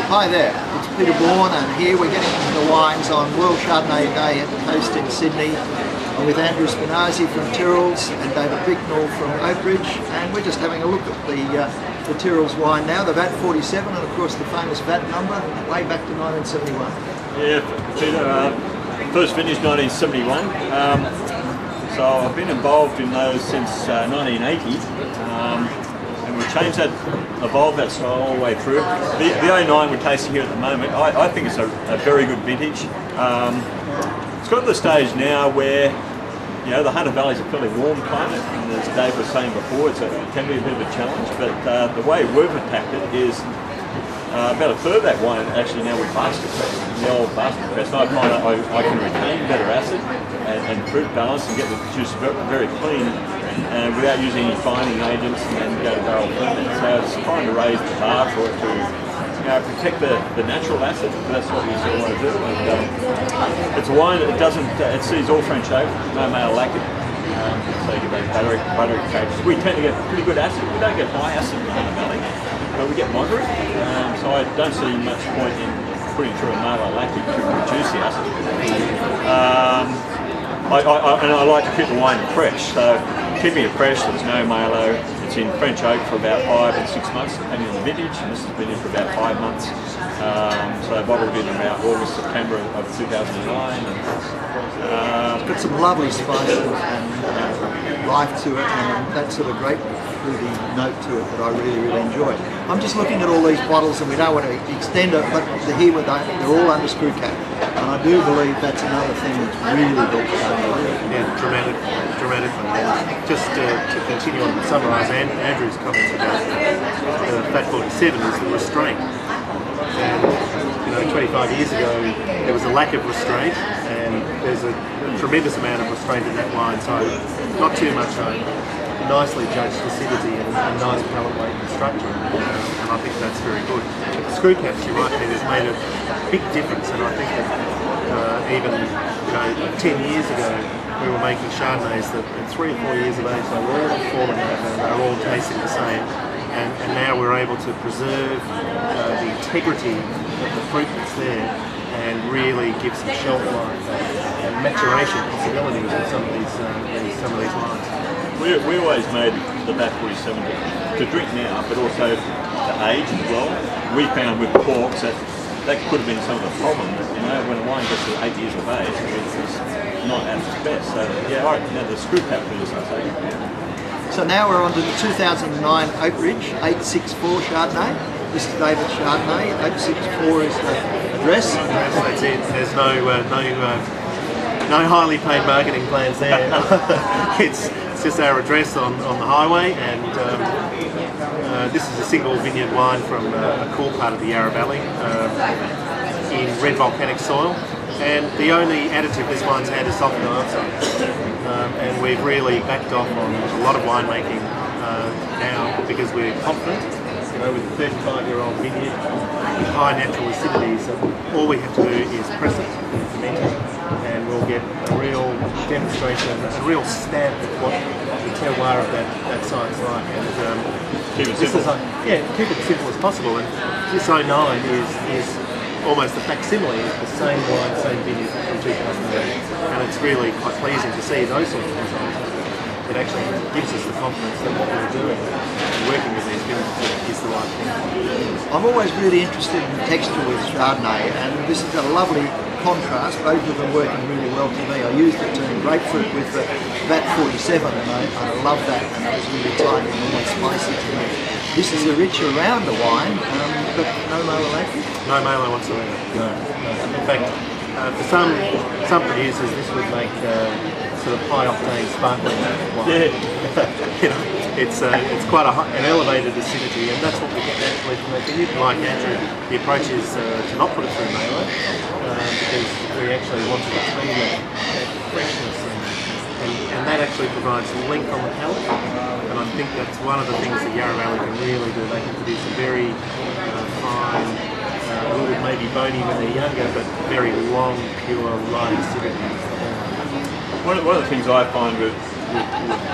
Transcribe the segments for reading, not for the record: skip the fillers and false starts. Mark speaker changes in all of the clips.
Speaker 1: Hi there, it's Peter Bourne and here we're getting the wines on World Chardonnay Day at the Coast in Sydney. I'm with Andrew Spinaze from Tyrrell's and David Bicknell from Oakridge, and we're just having a look at the Tyrrell's wine now, the VAT 47, and of course the famous VAT number way back to 1971.
Speaker 2: Yeah, Peter, first vintage 1971. So I've been involved in those since 1980. And we've changed that, evolved that style all the way through. The 09 we're tasting here at the moment, I think it's a very good vintage. It's got to the stage now where, you know, the Hunter Valley's a fairly warm climate, and as Dave was saying before, it can be a bit of a challenge, but the way we've attacked it is about a third of that wine actually now with basket press, the old basket press. I find that I can retain better acid and fruit balance and get the juice very clean without using any fining agents and then go to barrel ferment. So it's trying to raise the bar for it to, you know, protect the natural acid. That's what we sort of want to do. And, it's a wine that it sees all French oak, no male lacquer. So you get those buttery characters. We tend to get pretty good acid. We don't get high acid in the Hunter Valley, but we get moderate. So I don't see much point in putting through a male lacquer to reduce the acid. And I like to keep the wine fresh. So keeping it fresh, there's no malo. It's in French oak for about 5 and 6 months, depending on the vintage. And this has been in for about 5 months. So I bottled it in about August, September of 2009.
Speaker 1: It's got some lovely spices and life to it, and that sort of great fruity note to it that I really enjoy. I'm just looking at all these bottles, and we don't want to extend it, but here they're all under screw cap, and I do believe that's another thing that's really good.
Speaker 3: Yeah, dramatically. Just to continue on and summarise Andrew's comments about the VAT 47 is the restraint. And, you know, 25 years ago there was a lack of restraint, and there's a tremendous amount of restraint in that wine, so not too much nicely judged acidity and nice palate weight and structure, and I think that's very good. The screw caps, you're right, has made a big difference, and I think that even 10 years ago we were making Chardonnays that at 3 or 4 years of age they were all falling over and they were all tasting the same, and now we're able to preserve the integrity of the fruit that's there and really give some shelf life and maturation possibilities in some of these wines.
Speaker 2: We always made the VAT 47 to drink now, but also to age as well. We found with corks that could have been some of the problem. You know, when a wine gets to 8 years of age, it's not at its best. So yeah, all right, now the screw cap is, I say.
Speaker 1: So now we're on to the 2009 Oakridge 864 Chardonnay. This is David Chardonnay. 864 is the address.
Speaker 3: That's it. There's no highly paid marketing plans there. It's just our address on the highway, and this is a single vineyard wine from a cool part of the Yarra Valley in red volcanic soil, and the only additive this wine's had is sulfur dioxide, and we've really backed off on a lot of winemaking now because we're confident, you know, with a 35-year-old vineyard with high natural acidities, all we have to do is press it and ferment it, and we'll get a real demonstration, a real stamp of what the terroir of that site's like. And
Speaker 2: keep it simple.
Speaker 3: Keep it simple as possible. And this 09 is almost a facsimile of the same wine, same vineyard from 2008, and it's really quite pleasing to see those sorts of results. It actually gives us the confidence that what we're doing and working with these vineyards is the right thing.
Speaker 1: I'm always really interested in texture with Chardonnay, and this has got a lovely contrast, both of them working really well to me. I used it to grapefruit with the VAT 47, and I love that, and it was really tight and almost spicy to me. This is a richer, rounder wine, but no malo lacquer?
Speaker 3: No malo whatsoever. No. In fact, for some producers, this would make sort of high octane sparkling wine.
Speaker 2: Yeah.
Speaker 3: You know, it's quite an elevated acidity, and that's what we get naturally from that vineyard. Like Andrew, the approach is to not put it through malo, because we actually want to retain that freshness, and that actually provides length on the palate, and I think that's one of the things that Yarra Valley can really do. They can produce a very fine, a little bit maybe bony when they're younger, but very long, pure, light acidity.
Speaker 2: One of the things I find with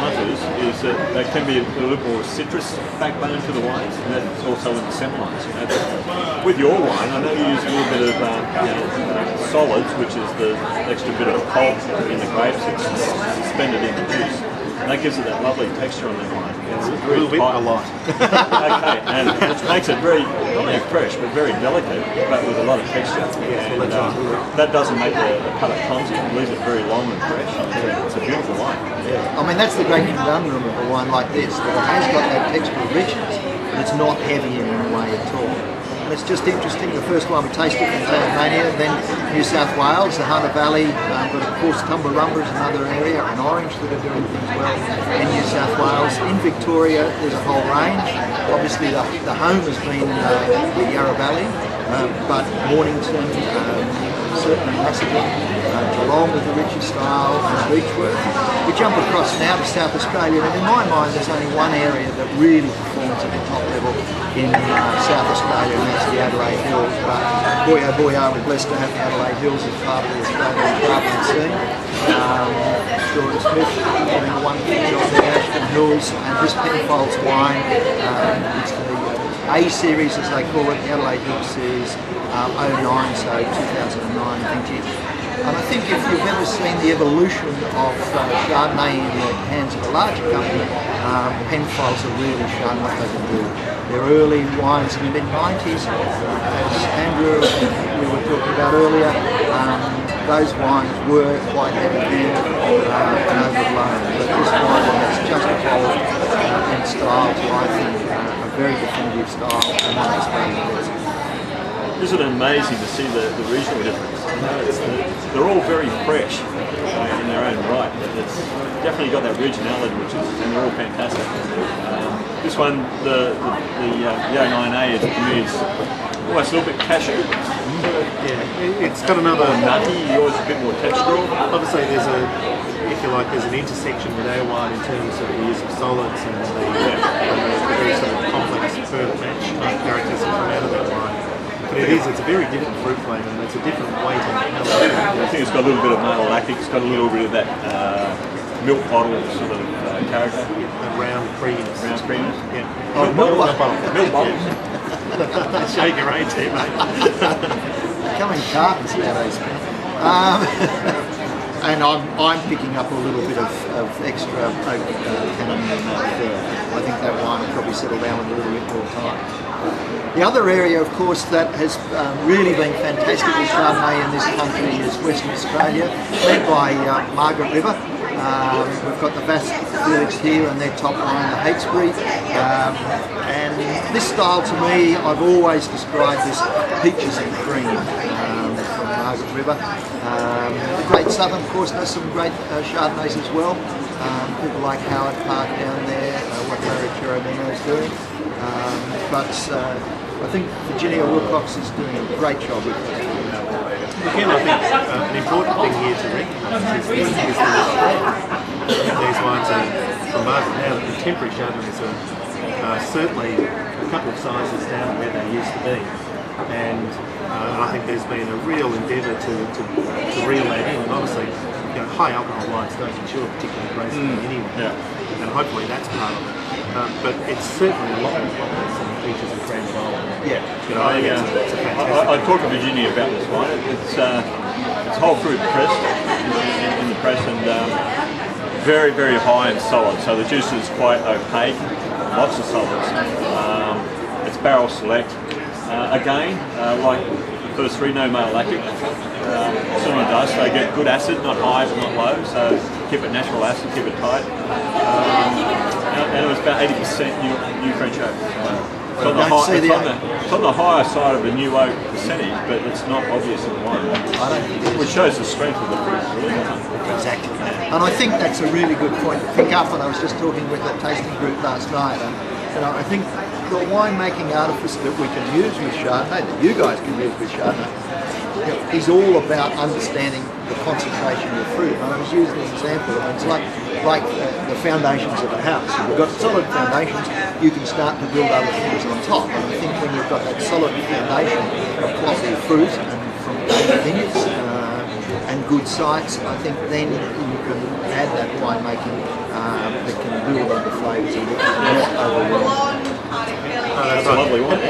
Speaker 2: hunters is that there can be a little more citrus backbone to the wines, and that's also in the Semolines. You know, with your wine, I know you use a little bit of solids, which is the extra bit of pulp in the grapes. It's suspended in the juice. And that gives it that lovely texture on the wine. It's
Speaker 3: A little bit, a lot.
Speaker 2: Okay, and it makes it very, not only fresh, but very delicate, but with a lot of texture. And that doesn't make the colour clumsy. It leaves it very long and fresh. It's a beautiful wine.
Speaker 1: Yeah. I mean, that's the great conundrum of a wine like this, that it has got that textural richness, but it's not heavy in any way at all. And it's just interesting, the first one we tasted from Tasmania, then New South Wales, the Hunter Valley, but of course Tumbarumba is another area, and Orange that are doing things well in New South Wales. In Victoria, there's a whole range. Obviously the home has been the Yarra Valley, but Mornington, certainly Macedon, Geelong with the richer style, and Beechworth. We jump across now to South Australia, and in my mind there's only one area that really performs at the top level in South Australia, and that's the Adelaide Hills. But boy oh boy, are we blessed to have the Adelaide Hills as part of the Australian crafting scene. Jordan Smith doing a wonderful job in the Ashton Hills, and this Penfolds wine, it's the A series as they call it, the Adelaide Hills series, 09, so 2009 vintage. And I think if you've ever seen the evolution of Chardonnay in the hands of a larger company, Penfolds have really shown what they can do. Their early wines in the mid-90s, as Andrew we were talking about earlier, those wines were quite heavy-handed and overblown. But this wine has just evolved in style to, I think, a very definitive style, and one that's been amazing.
Speaker 2: Isn't it amazing to see the regional difference? You know, they're all very fresh in their own right. It's definitely got that regionality, and they're all fantastic. This one, the 09A is to me is almost a little bit cashew.
Speaker 3: Yeah, it's got another
Speaker 2: nutty. Yours is a bit more textural.
Speaker 3: Obviously, there's an intersection with our wine in terms of the use of solids and the very sort of complex perfect match type characters that come out of that wine. But it's a very different fruit flavour, and it's a different weight on the palate.
Speaker 2: I think it's got a little bit of malolactic, it's got a little bit of that milk bottle sort of character.
Speaker 3: A round creaminess.
Speaker 2: Round creaminess?
Speaker 3: Yeah.
Speaker 2: Oh, milk bottle. Milk bottle.
Speaker 3: Shake your age there, mate.
Speaker 1: Coming cartons nowadays. And I'm picking up a little bit of extra oak tannin there. I think that wine will probably settle down with a little bit more time. The other area, of course, that has really been fantastic with Chardonnay in this country is Western Australia, led by Margaret River. We've got the Bass Felix here and their top line, the Hawkesbury. And this style to me, I've always described as peaches and cream from Margaret River. The Great Southern, of course, does some great Chardonnays as well. People like Howard Park down there, what Larry Cherubino is doing. But I think Virginia Wilcox is doing a great job with it.
Speaker 3: Again, I think an important thing here to recognise is the these wines are from Margaret. Now, the contemporary Chardonnays are certainly a couple of sizes down where they used to be. And I think there's been a real endeavour to reel that in. And obviously, high alcohol wines don't mature particularly gracefully anyway. Yeah. And hopefully that's part of it. But it's certainly a lot more complex than peaches and cream bowl.
Speaker 1: Yeah.
Speaker 2: I talked to Virginia about this wine. It's whole fruit pressed in the press, and very, very high in solids. So the juice is quite opaque, lots of solids. It's barrel select. Again, like the first three, no malolactic. Similar does, they get good acid, not high but not low, so keep it natural acid, keep it tight. And it was about 80% new French oak. It's on the higher side of the new oak percentage, but it's not obvious in the wine. Which shows the strength of the fruit, really, doesn't it?
Speaker 1: Exactly. And I think that's a really good point to pick up. And I was just talking with a tasting group last night, and I think the winemaking artifice that we can use with Chardonnay, that you guys can use with Chardonnay, is all about understanding the concentration of fruit. And I was using an example, and it's like the foundations of a house. If you've got solid foundations, you can start to build other things on top. And I think when you've got that solid foundation of quality fruit and from good vineyards and good sites, I think then you can add that winemaking that can build on the flavours and not overwhelm.
Speaker 2: That's a lovely one.